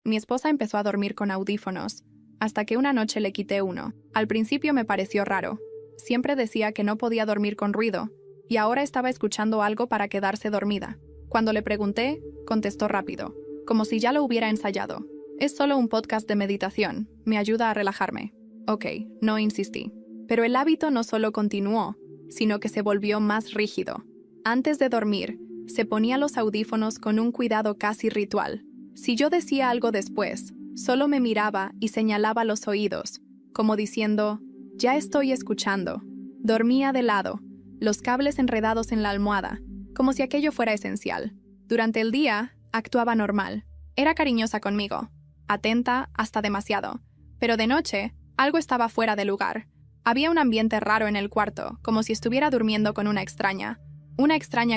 Mi esposa empezó a dormir con audífonos, hasta que una noche le quité uno. Al principio me pareció raro. Siempre decía que no podía dormir con ruido, y ahora estaba escuchando algo para quedarse dormida. Cuando le pregunté, contestó rápido, como si ya lo hubiera ensayado. Es solo un podcast de meditación, me ayuda a relajarme. Ok, no insistí. Pero el hábito no solo continuó, sino que se volvió más rígido. Antes de dormir, se ponía los audífonos con un cuidado casi ritual. Si yo decía algo después, solo me miraba y señalaba los oídos, como diciendo, ya estoy escuchando. Dormía de lado, los cables enredados en la almohada, como si aquello fuera esencial. Durante el día, actuaba normal. Era cariñosa conmigo, atenta hasta demasiado. Pero de noche, algo estaba fuera de lugar. Había un ambiente raro en el cuarto, como si estuviera durmiendo con una extraña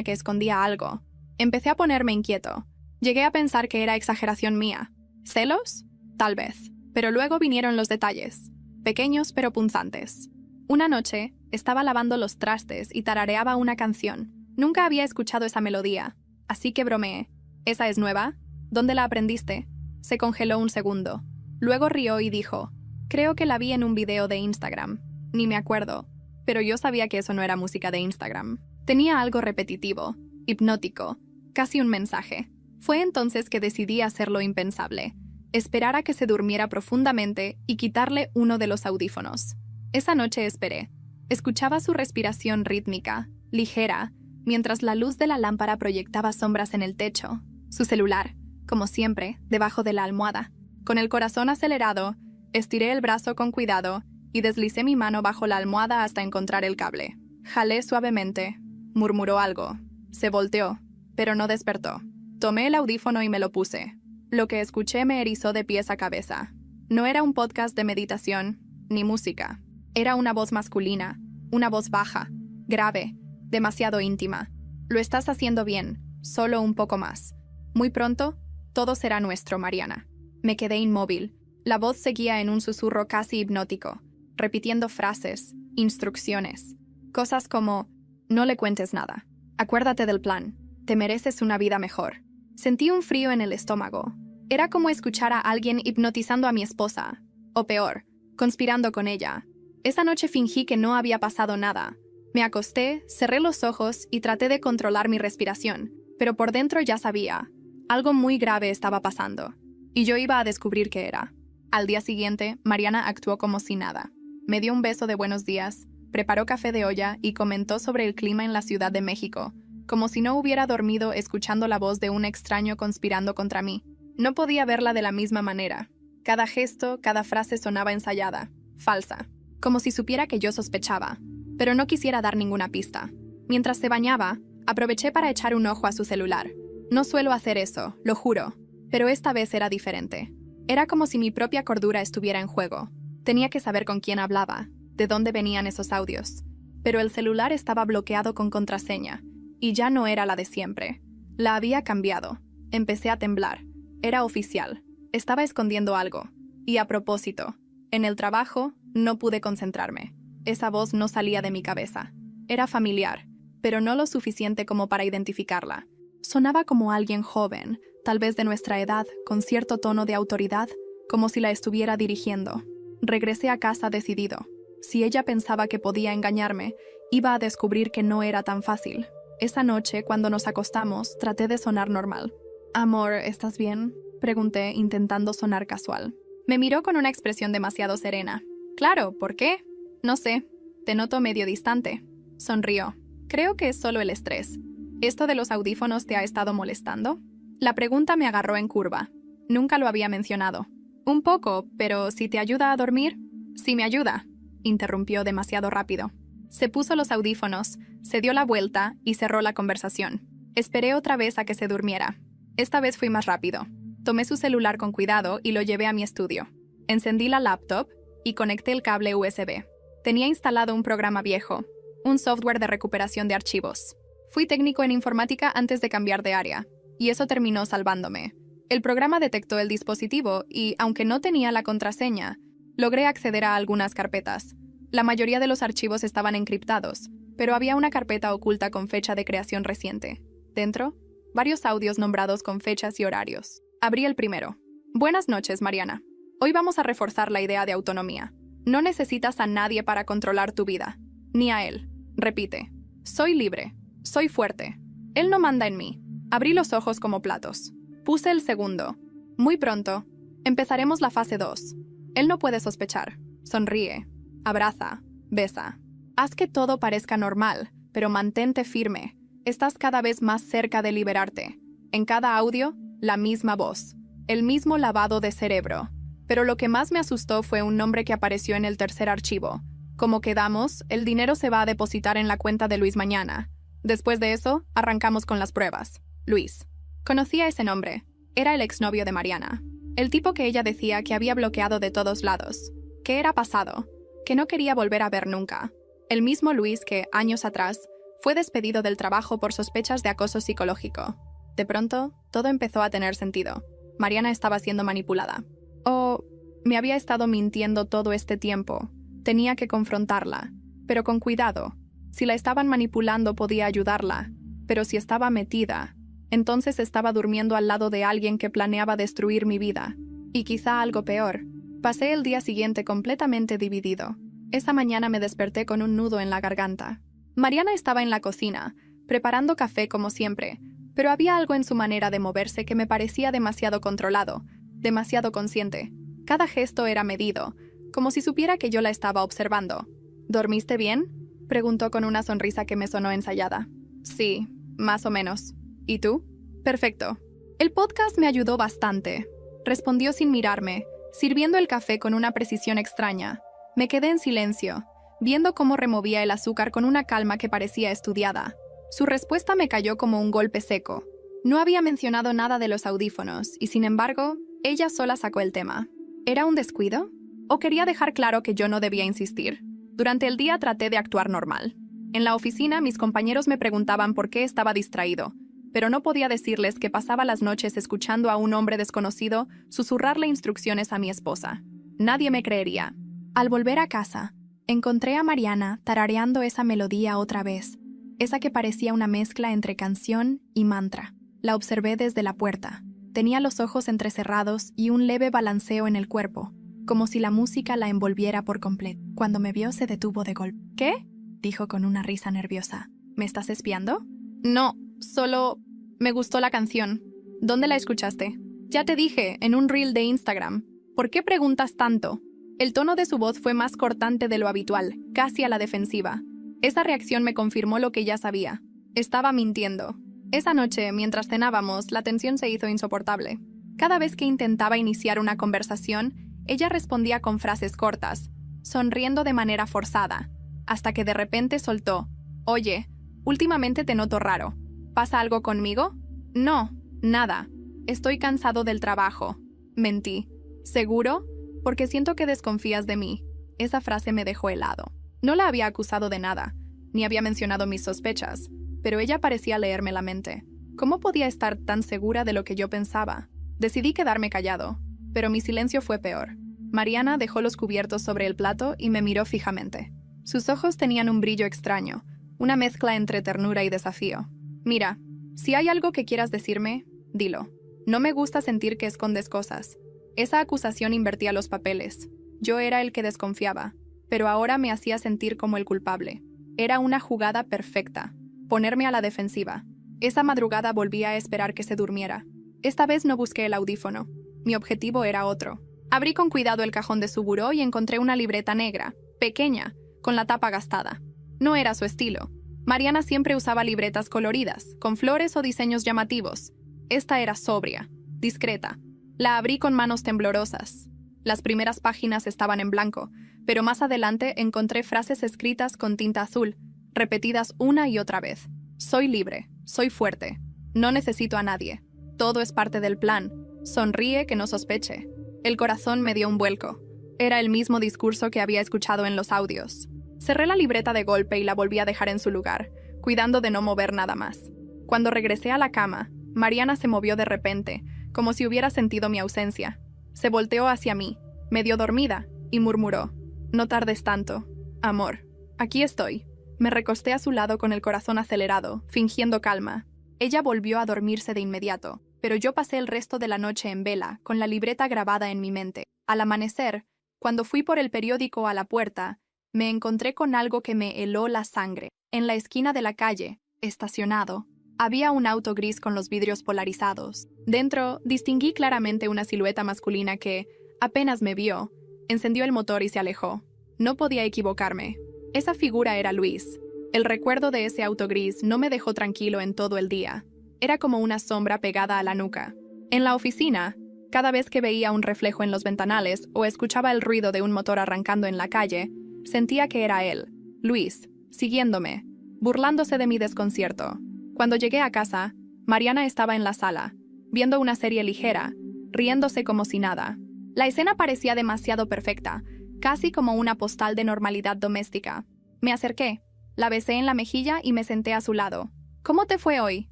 que escondía algo. Empecé a ponerme inquieto. Llegué a pensar que era exageración mía. ¿Celos? Tal vez. Pero luego vinieron los detalles, pequeños pero punzantes. Una noche, estaba lavando los trastes y tarareaba una canción. Nunca había escuchado esa melodía, así que bromeé. ¿Esa es nueva? ¿Dónde la aprendiste? Se congeló un segundo. Luego rió y dijo, creo que la vi en un video de Instagram. Ni me acuerdo, pero yo sabía que eso no era música de Instagram. Tenía algo repetitivo, hipnótico, casi un mensaje. Fue entonces que decidí hacer lo impensable, esperar a que se durmiera profundamente y quitarle uno de los audífonos. Esa noche esperé. Escuchaba su respiración rítmica, ligera, mientras la luz de la lámpara proyectaba sombras en el techo. Su celular, como siempre, debajo de la almohada. Con el corazón acelerado, estiré el brazo con cuidado y deslicé mi mano bajo la almohada hasta encontrar el cable. Jalé suavemente. Murmuró algo. Se volteó, pero no despertó. Tomé el audífono y me lo puse. Lo que escuché me erizó de pies a cabeza. No era un podcast de meditación, ni música. Era una voz masculina, una voz baja, grave, demasiado íntima. Lo estás haciendo bien, solo un poco más. Muy pronto, todo será nuestro, Mariana. Me quedé inmóvil. La voz seguía en un susurro casi hipnótico, repitiendo frases, instrucciones. Cosas como, no le cuentes nada. Acuérdate del plan. Te mereces una vida mejor. Sentí un frío en el estómago. Era como escuchar a alguien hipnotizando a mi esposa. O peor, conspirando con ella. Esa noche fingí que no había pasado nada. Me acosté, cerré los ojos y traté de controlar mi respiración. Pero por dentro ya sabía. Algo muy grave estaba pasando. Y yo iba a descubrir qué era. Al día siguiente, Mariana actuó como si nada. Me dio un beso de buenos días, preparó café de olla y comentó sobre el clima en la Ciudad de México, como si no hubiera dormido escuchando la voz de un extraño conspirando contra mí. No podía verla de la misma manera. Cada gesto, cada frase sonaba ensayada, falsa, como si supiera que yo sospechaba, pero no quisiera dar ninguna pista. Mientras se bañaba, aproveché para echar un ojo a su celular. No suelo hacer eso, lo juro, pero esta vez era diferente. Era como si mi propia cordura estuviera en juego. Tenía que saber con quién hablaba, de dónde venían esos audios. Pero el celular estaba bloqueado con contraseña, y ya no era la de siempre. La había cambiado. Empecé a temblar. Era oficial. Estaba escondiendo algo. Y a propósito, en el trabajo no pude concentrarme. Esa voz no salía de mi cabeza. Era familiar, pero no lo suficiente como para identificarla. Sonaba como alguien joven, tal vez de nuestra edad, con cierto tono de autoridad, como si la estuviera dirigiendo. Regresé a casa decidido. Si ella pensaba que podía engañarme, iba a descubrir que no era tan fácil. Esa noche, cuando nos acostamos, traté de sonar normal. «Amor, ¿estás bien?», pregunté, intentando sonar casual. Me miró con una expresión demasiado serena. «Claro, ¿por qué?». «No sé, te noto medio distante». Sonrió. «Creo que es solo el estrés. ¿Esto de los audífonos te ha estado molestando?». La pregunta me agarró en curva. Nunca lo había mencionado. «Un poco, pero si te ayuda a dormir». «Sí me ayuda», interrumpió demasiado rápido. Se puso los audífonos, se dio la vuelta y cerró la conversación. Esperé otra vez a que se durmiera. Esta vez fui más rápido. Tomé su celular con cuidado y lo llevé a mi estudio. Encendí la laptop y conecté el cable USB. Tenía instalado un programa viejo, un software de recuperación de archivos. Fui técnico en informática antes de cambiar de área, y eso terminó salvándome. El programa detectó el dispositivo y, aunque no tenía la contraseña, logré acceder a algunas carpetas. La mayoría de los archivos estaban encriptados, pero había una carpeta oculta con fecha de creación reciente. Dentro, varios audios nombrados con fechas y horarios. Abrí el primero. Buenas noches, Mariana. Hoy vamos a reforzar la idea de autonomía. No necesitas a nadie para controlar tu vida. Ni a él. Repite. Soy libre. Soy fuerte. Él no manda en mí. Abrí los ojos como platos. Puse el segundo. Muy pronto. Empezaremos la fase 2. Él no puede sospechar. Sonríe. Abraza. Besa. Haz que todo parezca normal, pero mantente firme. Estás cada vez más cerca de liberarte. En cada audio, la misma voz. El mismo lavado de cerebro. Pero lo que más me asustó fue un nombre que apareció en el tercer archivo. Como quedamos, el dinero se va a depositar en la cuenta de Luis mañana. Después de eso, arrancamos con las pruebas. Luis. Conocía ese nombre. Era el exnovio de Mariana. El tipo que ella decía que había bloqueado de todos lados. Que era pasado. Que no quería volver a ver nunca. El mismo Luis que, años atrás, fue despedido del trabajo por sospechas de acoso psicológico. De pronto, todo empezó a tener sentido. Mariana estaba siendo manipulada. O me había estado mintiendo todo este tiempo. Tenía que confrontarla, pero con cuidado. Si la estaban manipulando podía ayudarla, pero si estaba metida, entonces estaba durmiendo al lado de alguien que planeaba destruir mi vida. Y quizá algo peor. Pasé el día siguiente completamente dividido. Esa mañana me desperté con un nudo en la garganta. Mariana estaba en la cocina, preparando café como siempre, pero había algo en su manera de moverse que me parecía demasiado controlado, demasiado consciente. Cada gesto era medido, como si supiera que yo la estaba observando. ¿Dormiste bien?, preguntó con una sonrisa que me sonó ensayada. Sí, más o menos. ¿Y tú? Perfecto. El podcast me ayudó bastante, respondió sin mirarme, sirviendo el café con una precisión extraña. Me quedé en silencio, viendo cómo removía el azúcar con una calma que parecía estudiada. Su respuesta me cayó como un golpe seco. No había mencionado nada de los audífonos, y sin embargo, ella sola sacó el tema. ¿Era un descuido? ¿O quería dejar claro que yo no debía insistir? Durante el día traté de actuar normal. En la oficina, mis compañeros me preguntaban por qué estaba distraído, pero no podía decirles que pasaba las noches escuchando a un hombre desconocido susurrarle instrucciones a mi esposa. Nadie me creería. Al volver a casa, encontré a Mariana tarareando esa melodía otra vez, esa que parecía una mezcla entre canción y mantra. La observé desde la puerta. Tenía los ojos entrecerrados y un leve balanceo en el cuerpo, como si la música la envolviera por completo. Cuando me vio, se detuvo de golpe. ¿Qué?, dijo con una risa nerviosa. ¿Me estás espiando? No, solo me gustó la canción. ¿Dónde la escuchaste? Ya te dije, en un reel de Instagram. ¿Por qué preguntas tanto? El tono de su voz fue más cortante de lo habitual, casi a la defensiva. Esa reacción me confirmó lo que ya sabía. Estaba mintiendo. Esa noche, mientras cenábamos, la tensión se hizo insoportable. Cada vez que intentaba iniciar una conversación, ella respondía con frases cortas, sonriendo de manera forzada, hasta que de repente soltó: «Oye, últimamente te noto raro. ¿Pasa algo conmigo?» «No, nada. Estoy cansado del trabajo». Mentí. «¿Seguro? Porque siento que desconfías de mí». Esa frase me dejó helado. No la había acusado de nada, ni había mencionado mis sospechas, pero ella parecía leerme la mente. ¿Cómo podía estar tan segura de lo que yo pensaba? Decidí quedarme callado, pero mi silencio fue peor. Mariana dejó los cubiertos sobre el plato y me miró fijamente. Sus ojos tenían un brillo extraño, una mezcla entre ternura y desafío. «Mira, si hay algo que quieras decirme, dilo. No me gusta sentir que escondes cosas». Esa acusación invertía los papeles. Yo era el que desconfiaba, pero ahora me hacía sentir como el culpable. Era una jugada perfecta. Ponerme a la defensiva. Esa madrugada volví a esperar que se durmiera. Esta vez no busqué el audífono. Mi objetivo era otro. Abrí con cuidado el cajón de su buró y encontré una libreta negra, pequeña, con la tapa gastada. No era su estilo. Mariana siempre usaba libretas coloridas, con flores o diseños llamativos. Esta era sobria, discreta. La abrí con manos temblorosas. Las primeras páginas estaban en blanco, pero más adelante encontré frases escritas con tinta azul, repetidas una y otra vez. «Soy libre, soy fuerte, no necesito a nadie. Todo es parte del plan. Sonríe que no sospeche». El corazón me dio un vuelco. Era el mismo discurso que había escuchado en los audios. Cerré la libreta de golpe y la volví a dejar en su lugar, cuidando de no mover nada más. Cuando regresé a la cama, Mariana se movió de repente, como si hubiera sentido mi ausencia. Se volteó hacia mí, medio dormida, y murmuró: «No tardes tanto. Amor, aquí estoy». Me recosté a su lado con el corazón acelerado, fingiendo calma. Ella volvió a dormirse de inmediato, pero yo pasé el resto de la noche en vela, con la libreta grabada en mi mente. Al amanecer, cuando fui por el periódico a la puerta, me encontré con algo que me heló la sangre. En la esquina de la calle, estacionado, había un auto gris con los vidrios polarizados. Dentro, distinguí claramente una silueta masculina que, apenas me vio, encendió el motor y se alejó. No podía equivocarme. Esa figura era Luis. El recuerdo de ese auto gris no me dejó tranquilo en todo el día. Era como una sombra pegada a la nuca. En la oficina, cada vez que veía un reflejo en los ventanales o escuchaba el ruido de un motor arrancando en la calle, sentía que era él, Luis, siguiéndome, burlándose de mi desconcierto. Cuando llegué a casa, Mariana estaba en la sala, viendo una serie ligera, riéndose como si nada. La escena parecía demasiado perfecta, casi como una postal de normalidad doméstica. Me acerqué, la besé en la mejilla y me senté a su lado. «¿Cómo te fue hoy?»,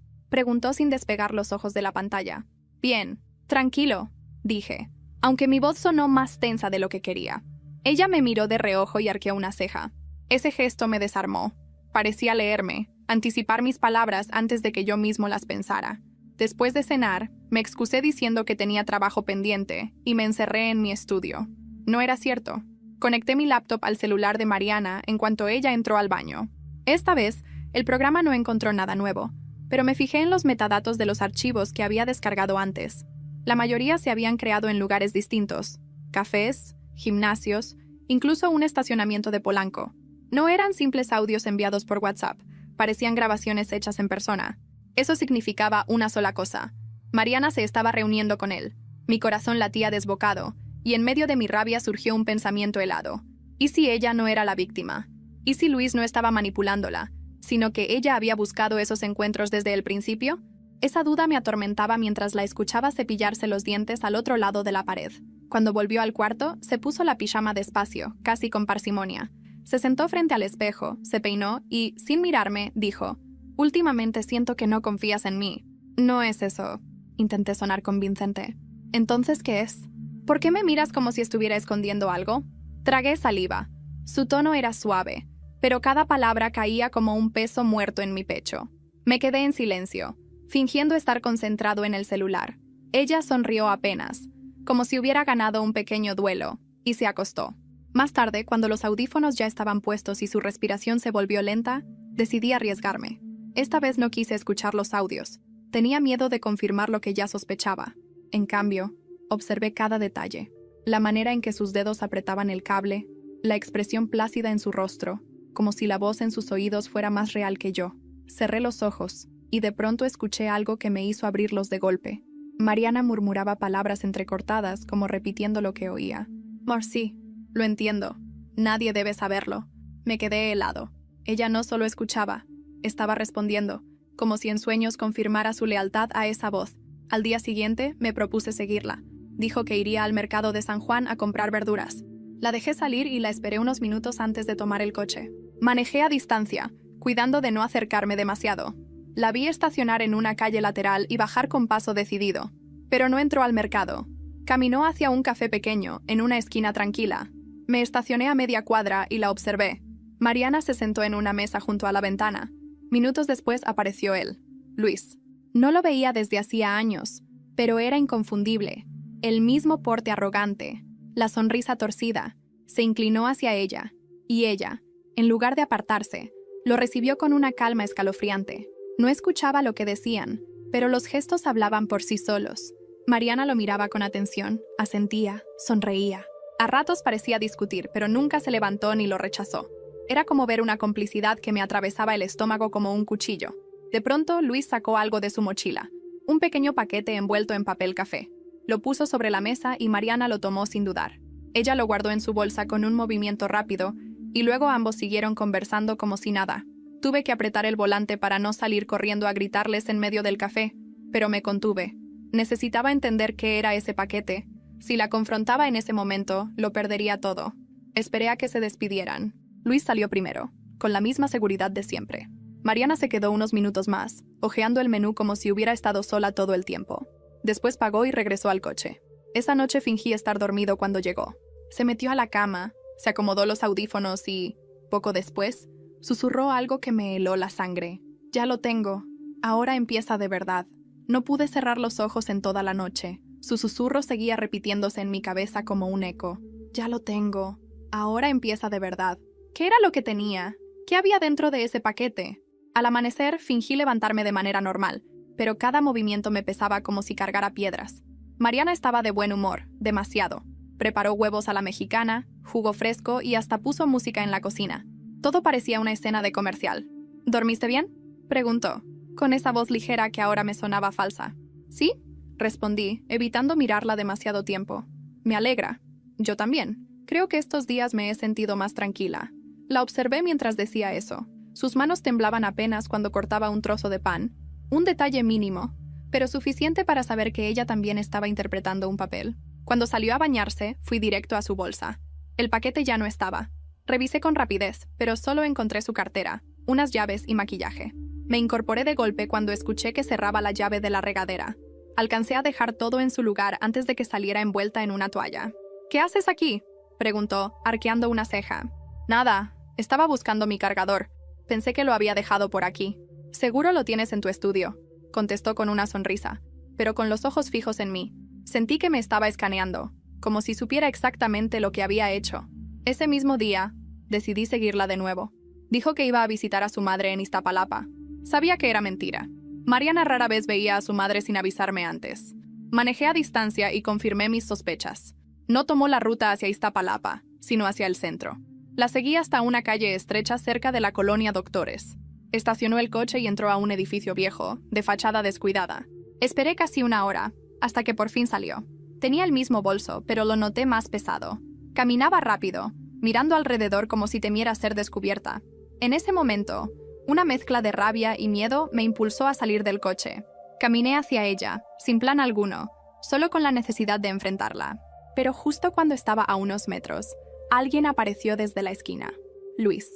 preguntó sin despegar los ojos de la pantalla. «Bien, tranquilo», dije, aunque mi voz sonó más tensa de lo que quería. Ella me miró de reojo y arqueó una ceja. Ese gesto me desarmó. Parecía leerme, anticipar mis palabras antes de que yo mismo las pensara. Después de cenar, me excusé diciendo que tenía trabajo pendiente y me encerré en mi estudio. No era cierto. Conecté mi laptop al celular de Mariana en cuanto ella entró al baño. Esta vez, el programa no encontró nada nuevo, pero me fijé en los metadatos de los archivos que había descargado antes. La mayoría se habían creado en lugares distintos: cafés, gimnasios, incluso un estacionamiento de Polanco. No eran simples audios enviados por WhatsApp, parecían grabaciones hechas en persona. Eso significaba una sola cosa: Mariana se estaba reuniendo con él. Mi corazón latía desbocado, y en medio de mi rabia surgió un pensamiento helado. ¿Y si ella no era la víctima? ¿Y si Luis no estaba manipulándola, sino que ella había buscado esos encuentros desde el principio? Esa duda me atormentaba mientras la escuchaba cepillarse los dientes al otro lado de la pared. Cuando volvió al cuarto, se puso la pijama despacio, casi con parsimonia. Se sentó frente al espejo, se peinó y, sin mirarme, dijo: «Últimamente siento que no confías en mí». «No es eso», intenté sonar convincente. «¿Entonces qué es? ¿Por qué me miras como si estuviera escondiendo algo?» Tragué saliva. Su tono era suave, pero cada palabra caía como un peso muerto en mi pecho. Me quedé en silencio, fingiendo estar concentrado en el celular. Ella sonrió apenas, como si hubiera ganado un pequeño duelo, y se acostó. Más tarde, cuando los audífonos ya estaban puestos y su respiración se volvió lenta, decidí arriesgarme. Esta vez no quise escuchar los audios. Tenía miedo de confirmar lo que ya sospechaba. En cambio, observé cada detalle: la manera en que sus dedos apretaban el cable, la expresión plácida en su rostro, como si la voz en sus oídos fuera más real que yo. Cerré los ojos, y de pronto escuché algo que me hizo abrirlos de golpe. Mariana murmuraba palabras entrecortadas, como repitiendo lo que oía. «Marcy, lo entiendo. Nadie debe saberlo». Me quedé helado. Ella no solo escuchaba, estaba respondiendo, como si en sueños confirmara su lealtad a esa voz. Al día siguiente, me propuse seguirla. Dijo que iría al mercado de San Juan a comprar verduras. La dejé salir y la esperé unos minutos antes de tomar el coche. Manejé a distancia, cuidando de no acercarme demasiado. La vi estacionar en una calle lateral y bajar con paso decidido. Pero no entró al mercado. Caminó hacia un café pequeño, en una esquina tranquila. Me estacioné a media cuadra y la observé. Mariana se sentó en una mesa junto a la ventana. Minutos después apareció él, Luis. No lo veía desde hacía años, pero era inconfundible. El mismo porte arrogante, la sonrisa torcida. Se inclinó hacia ella, y ella, en lugar de apartarse, lo recibió con una calma escalofriante. No escuchaba lo que decían, pero los gestos hablaban por sí solos. Mariana lo miraba con atención, asentía, sonreía. A ratos parecía discutir, pero nunca se levantó ni lo rechazó. Era como ver una complicidad que me atravesaba el estómago como un cuchillo. De pronto, Luis sacó algo de su mochila, un pequeño paquete envuelto en papel café. Lo puso sobre la mesa y Mariana lo tomó sin dudar. Ella lo guardó en su bolsa con un movimiento rápido, y luego ambos siguieron conversando como si nada. Tuve que apretar el volante para no salir corriendo a gritarles en medio del café, pero me contuve. Necesitaba entender qué era ese paquete. Si la confrontaba en ese momento, lo perdería todo. Esperé a que se despidieran. Luis salió primero, con la misma seguridad de siempre. Mariana se quedó unos minutos más, hojeando el menú como si hubiera estado sola todo el tiempo. Después pagó y regresó al coche. Esa noche fingí estar dormido cuando llegó. Se metió a la cama, se acomodó los audífonos y, poco después, susurró algo que me heló la sangre. «Ya lo tengo. Ahora empieza de verdad». No pude cerrar los ojos en toda la noche. Su susurro seguía repitiéndose en mi cabeza como un eco. Ya lo tengo. Ahora empieza de verdad. ¿Qué era lo que tenía? ¿Qué había dentro de ese paquete? Al amanecer, fingí levantarme de manera normal, pero cada movimiento me pesaba como si cargara piedras. Mariana estaba de buen humor, demasiado. Preparó huevos a la mexicana, jugo fresco y hasta puso música en la cocina. Todo parecía una escena de comercial. ¿Dormiste bien?, preguntó, con esa voz ligera que ahora me sonaba falsa. ¿Sí?, respondí, evitando mirarla demasiado tiempo. Me alegra. Yo también. Creo que estos días me he sentido más tranquila. La observé mientras decía eso. Sus manos temblaban apenas cuando cortaba un trozo de pan. Un detalle mínimo, pero suficiente para saber que ella también estaba interpretando un papel. Cuando salió a bañarse, fui directo a su bolsa. El paquete ya no estaba. Revisé con rapidez, pero solo encontré su cartera, unas llaves y maquillaje. Me incorporé de golpe cuando escuché que cerraba la llave de la regadera. Alcancé a dejar todo en su lugar antes de que saliera envuelta en una toalla. ¿Qué haces aquí?, preguntó, arqueando una ceja. Nada, estaba buscando mi cargador. Pensé que lo había dejado por aquí. Seguro lo tienes en tu estudio, contestó con una sonrisa, pero con los ojos fijos en mí. Sentí que me estaba escaneando, como si supiera exactamente lo que había hecho. Ese mismo día, decidí seguirla de nuevo. Dijo que iba a visitar a su madre en Iztapalapa. Sabía que era mentira. Mariana rara vez veía a su madre sin avisarme antes. Manejé a distancia y confirmé mis sospechas. No tomó la ruta hacia Iztapalapa, sino hacia el centro. La seguí hasta una calle estrecha cerca de la colonia Doctores. Estacionó el coche y entró a un edificio viejo, de fachada descuidada. Esperé casi una hora, hasta que por fin salió. Tenía el mismo bolso, pero lo noté más pesado. Caminaba rápido, mirando alrededor como si temiera ser descubierta. En ese momento, una mezcla de rabia y miedo me impulsó a salir del coche. Caminé hacia ella, sin plan alguno, solo con la necesidad de enfrentarla. Pero justo cuando estaba a unos metros, alguien apareció desde la esquina. Luis.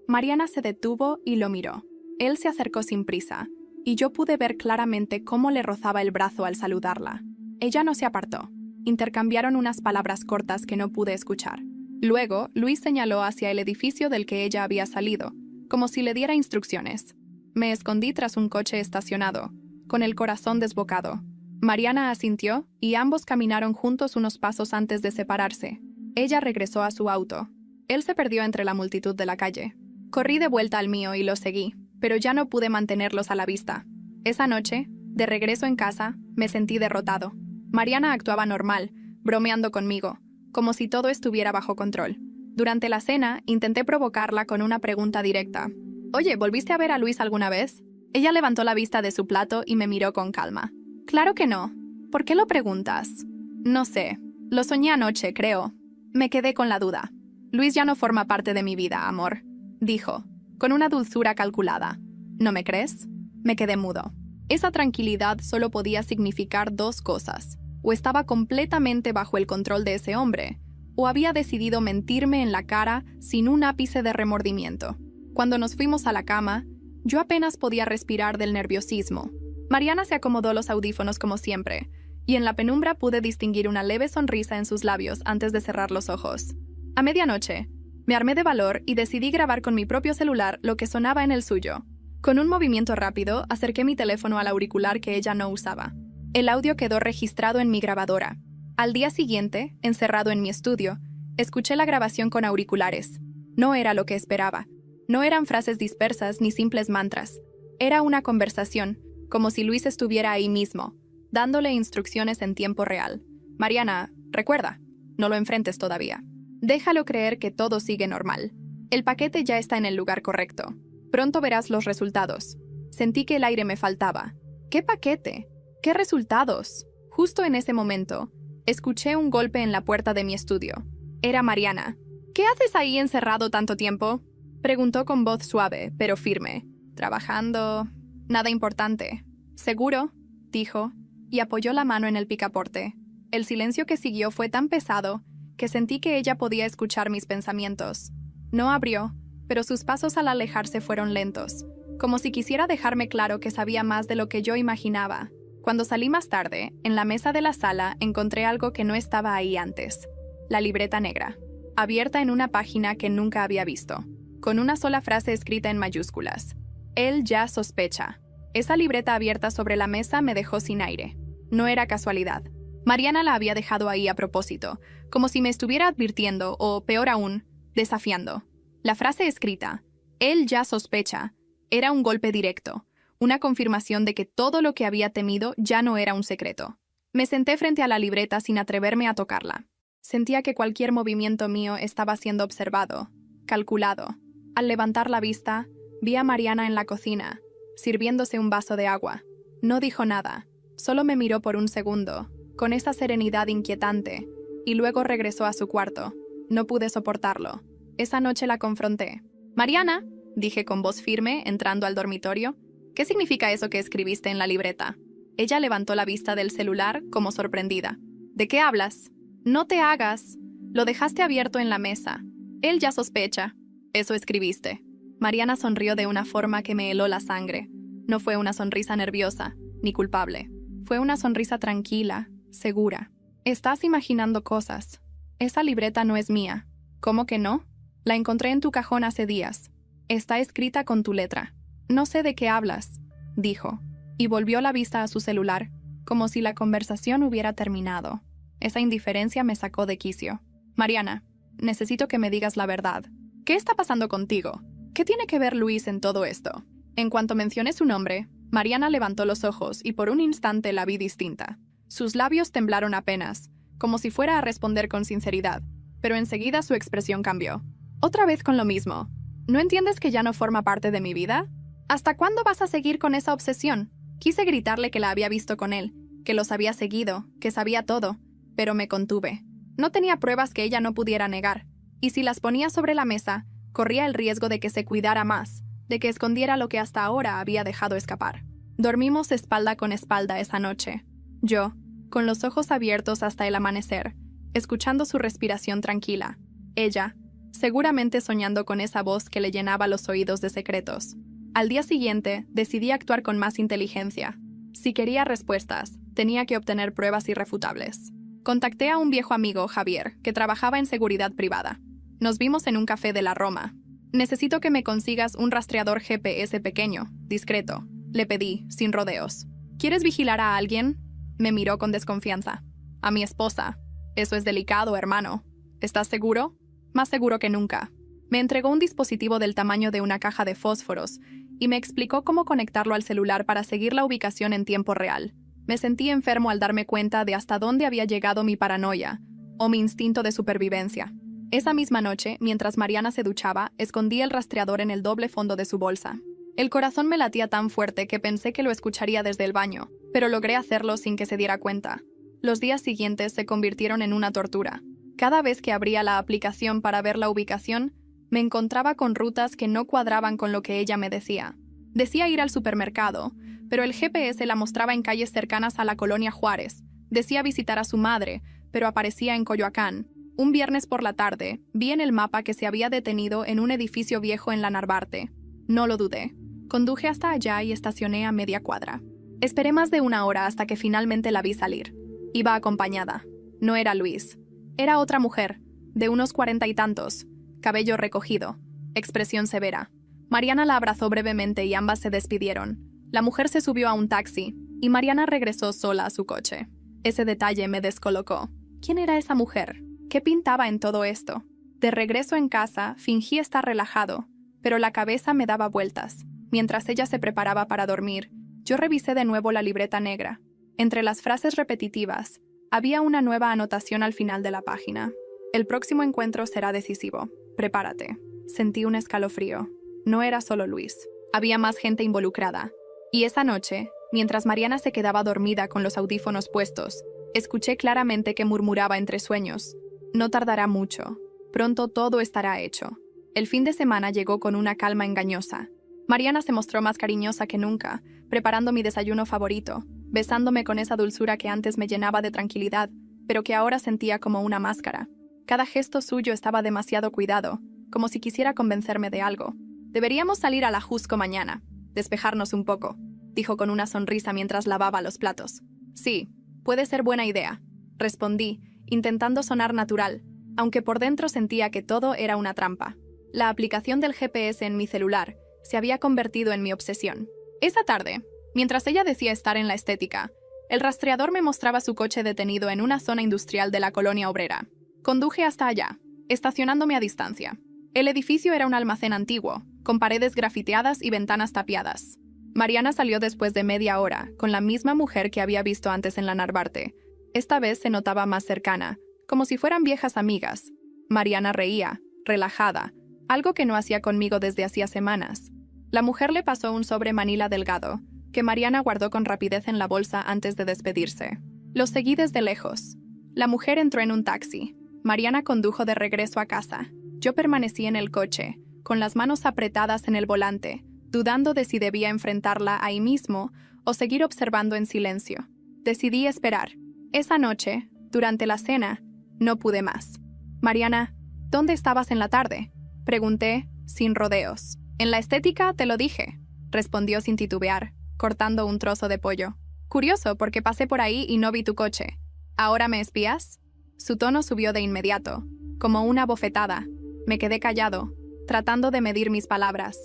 Mariana se detuvo y lo miró. Él se acercó sin prisa, y yo pude ver claramente cómo le rozaba el brazo al saludarla. Ella no se apartó. Intercambiaron unas palabras cortas que no pude escuchar. Luego, Luis señaló hacia el edificio del que ella había salido, como si le diera instrucciones. Me escondí tras un coche estacionado, con el corazón desbocado. Mariana asintió y ambos caminaron juntos unos pasos antes de separarse. Ella regresó a su auto. Él se perdió entre la multitud de la calle. Corrí de vuelta al mío y lo seguí, pero ya no pude mantenerlos a la vista. Esa noche, de regreso en casa, me sentí derrotado. Mariana actuaba normal, bromeando conmigo, como si todo estuviera bajo control. Durante la cena, intenté provocarla con una pregunta directa. «Oye, ¿volviste a ver a Luis alguna vez?» Ella levantó la vista de su plato y me miró con calma. «Claro que no. ¿Por qué lo preguntas?» «No sé. Lo soñé anoche, creo». Me quedé con la duda. «Luis ya no forma parte de mi vida, amor», dijo, con una dulzura calculada. ¿No me crees? Me quedé mudo. Esa tranquilidad solo podía significar dos cosas. O estaba completamente bajo el control de ese hombre, o había decidido mentirme en la cara sin un ápice de remordimiento. Cuando nos fuimos a la cama, yo apenas podía respirar del nerviosismo. Mariana se acomodó los audífonos como siempre, y en la penumbra pude distinguir una leve sonrisa en sus labios antes de cerrar los ojos. A medianoche, me armé de valor y decidí grabar con mi propio celular lo que sonaba en el suyo. Con un movimiento rápido, acerqué mi teléfono al auricular que ella no usaba. El audio quedó registrado en mi grabadora. Al día siguiente, encerrado en mi estudio, escuché la grabación con auriculares. No era lo que esperaba. No eran frases dispersas ni simples mantras. Era una conversación, como si Luis estuviera ahí mismo, dándole instrucciones en tiempo real. «Mariana, recuerda, no lo enfrentes todavía. Déjalo creer que todo sigue normal. El paquete ya está en el lugar correcto. Pronto verás los resultados». Sentí que el aire me faltaba. ¿Qué paquete? ¿Qué resultados? Justo en ese momento, escuché un golpe en la puerta de mi estudio. Era Mariana. «¿Qué haces ahí encerrado tanto tiempo?», preguntó con voz suave, pero firme. «Trabajando. Nada importante». «¿Seguro?», dijo, y apoyó la mano en el picaporte. El silencio que siguió fue tan pesado que sentí que ella podía escuchar mis pensamientos. No abrió, pero sus pasos al alejarse fueron lentos, como si quisiera dejarme claro que sabía más de lo que yo imaginaba. Cuando salí más tarde, en la mesa de la sala encontré algo que no estaba ahí antes. La libreta negra, abierta en una página que nunca había visto, con una sola frase escrita en mayúsculas. «Él ya sospecha». Esa libreta abierta sobre la mesa me dejó sin aire. No era casualidad. Mariana la había dejado ahí a propósito, como si me estuviera advirtiendo o, peor aún, desafiando. La frase escrita, «Él ya sospecha», era un golpe directo, una confirmación de que todo lo que había temido ya no era un secreto. Me senté frente a la libreta sin atreverme a tocarla. Sentía que cualquier movimiento mío estaba siendo observado, calculado. Al levantar la vista, vi a Mariana en la cocina, sirviéndose un vaso de agua. No dijo nada, solo me miró por un segundo, con esa serenidad inquietante, y luego regresó a su cuarto. No pude soportarlo. Esa noche la confronté. «Mariana», dije con voz firme, entrando al dormitorio, «¿qué significa eso que escribiste en la libreta?» Ella levantó la vista del celular, como sorprendida. «¿De qué hablas?» «No te hagas. Lo dejaste abierto en la mesa. Él ya sospecha. Eso escribiste». Mariana sonrió de una forma que me heló la sangre. No fue una sonrisa nerviosa, ni culpable. Fue una sonrisa tranquila, segura. «Estás imaginando cosas. Esa libreta no es mía». «¿Cómo que no? La encontré en tu cajón hace días. Está escrita con tu letra». «No sé de qué hablas», dijo, y volvió la vista a su celular, como si la conversación hubiera terminado. Esa indiferencia me sacó de quicio. «Mariana, necesito que me digas la verdad. ¿Qué está pasando contigo? ¿Qué tiene que ver Luis en todo esto?» En cuanto mencioné su nombre, Mariana levantó los ojos y por un instante la vi distinta. Sus labios temblaron apenas, como si fuera a responder con sinceridad, pero enseguida su expresión cambió. «Otra vez con lo mismo. ¿No entiendes que ya no forma parte de mi vida? ¿Hasta cuándo vas a seguir con esa obsesión?» Quise gritarle que la había visto con él, que los había seguido, que sabía todo, pero me contuve. No tenía pruebas que ella no pudiera negar, y si las ponía sobre la mesa, corría el riesgo de que se cuidara más, de que escondiera lo que hasta ahora había dejado escapar. Dormimos espalda con espalda esa noche. Yo, con los ojos abiertos hasta el amanecer, escuchando su respiración tranquila. Ella, seguramente soñando con esa voz que le llenaba los oídos de secretos. Al día siguiente, decidí actuar con más inteligencia. Si quería respuestas, tenía que obtener pruebas irrefutables. Contacté a un viejo amigo, Javier, que trabajaba en seguridad privada. Nos vimos en un café de la Roma. «Necesito que me consigas un rastreador GPS pequeño, discreto», le pedí, sin rodeos. «¿Quieres vigilar a alguien?» Me miró con desconfianza. «A mi esposa». «Eso es delicado, hermano. ¿Estás seguro?» «Más seguro que nunca». Me entregó un dispositivo del tamaño de una caja de fósforos y me explicó cómo conectarlo al celular para seguir la ubicación en tiempo real. Me sentí enfermo al darme cuenta de hasta dónde había llegado mi paranoia o mi instinto de supervivencia. Esa misma noche, mientras Mariana se duchaba, escondí el rastreador en el doble fondo de su bolsa. El corazón me latía tan fuerte que pensé que lo escucharía desde el baño, pero logré hacerlo sin que se diera cuenta. Los días siguientes se convirtieron en una tortura. Cada vez que abría la aplicación para ver la ubicación, me encontraba con rutas que no cuadraban con lo que ella me decía. Decía ir al supermercado, pero el GPS la mostraba en calles cercanas a la colonia Juárez. Decía visitar a su madre, pero aparecía en Coyoacán. Un viernes por la tarde, vi en el mapa que se había detenido en un edificio viejo en la Narvarte. No lo dudé. Conduje hasta allá y estacioné a media cuadra. Esperé más de una hora hasta que finalmente la vi salir. Iba acompañada. No era Luis. Era otra mujer, de unos 40 y tantos. Cabello recogido, expresión severa. Mariana la abrazó brevemente y ambas se despidieron. La mujer se subió a un taxi y Mariana regresó sola a su coche. Ese detalle me descolocó. ¿Quién era esa mujer? ¿Qué pintaba en todo esto? De regreso en casa, fingí estar relajado, pero la cabeza me daba vueltas. Mientras ella se preparaba para dormir, yo revisé de nuevo la libreta negra. Entre las frases repetitivas, había una nueva anotación al final de la página. «El próximo encuentro será decisivo. Prepárate». Sentí un escalofrío. No era solo Luis. Había más gente involucrada. Y esa noche, mientras Mariana se quedaba dormida con los audífonos puestos, escuché claramente que murmuraba entre sueños. «No tardará mucho. Pronto todo estará hecho». El fin de semana llegó con una calma engañosa. Mariana se mostró más cariñosa que nunca, preparando mi desayuno favorito, besándome con esa dulzura que antes me llenaba de tranquilidad, pero que ahora sentía como una máscara. Cada gesto suyo estaba demasiado cuidado, como si quisiera convencerme de algo. «Deberíamos salir a la Jusco mañana, despejarnos un poco», dijo con una sonrisa mientras lavaba los platos. «Sí, puede ser buena idea», respondí, intentando sonar natural, aunque por dentro sentía que todo era una trampa. La aplicación del GPS en mi celular se había convertido en mi obsesión. Esa tarde, Mientras ella decía estar en la estética, el rastreador me mostraba su coche detenido en una zona industrial de la colonia obrera. Conduje hasta allá, estacionándome a distancia. El edificio era un almacén antiguo, con paredes grafiteadas y ventanas tapiadas. Mariana salió después de media hora, con la misma mujer que había visto antes en la Narvarte. Esta vez se notaba más cercana, como si fueran viejas amigas. Mariana reía, relajada, algo que no hacía conmigo desde hacía semanas. La mujer le pasó un sobre manila delgado, que Mariana guardó con rapidez en la bolsa antes de despedirse. Lo seguí desde lejos. La mujer entró en un taxi. Mariana condujo de regreso a casa. Yo permanecí en el coche, con las manos apretadas en el volante, dudando de si debía enfrentarla ahí mismo o seguir observando en silencio. Decidí esperar. Esa noche, durante la cena, no pude más. «Mariana, ¿dónde estabas en la tarde?», pregunté, sin rodeos. «En la estética, te lo dije», respondió sin titubear, cortando un trozo de pollo. «Curioso, porque pasé por ahí y no vi tu coche. ¿Ahora me espías?». Su tono subió de inmediato, como una bofetada. Me quedé callado, tratando de medir mis palabras.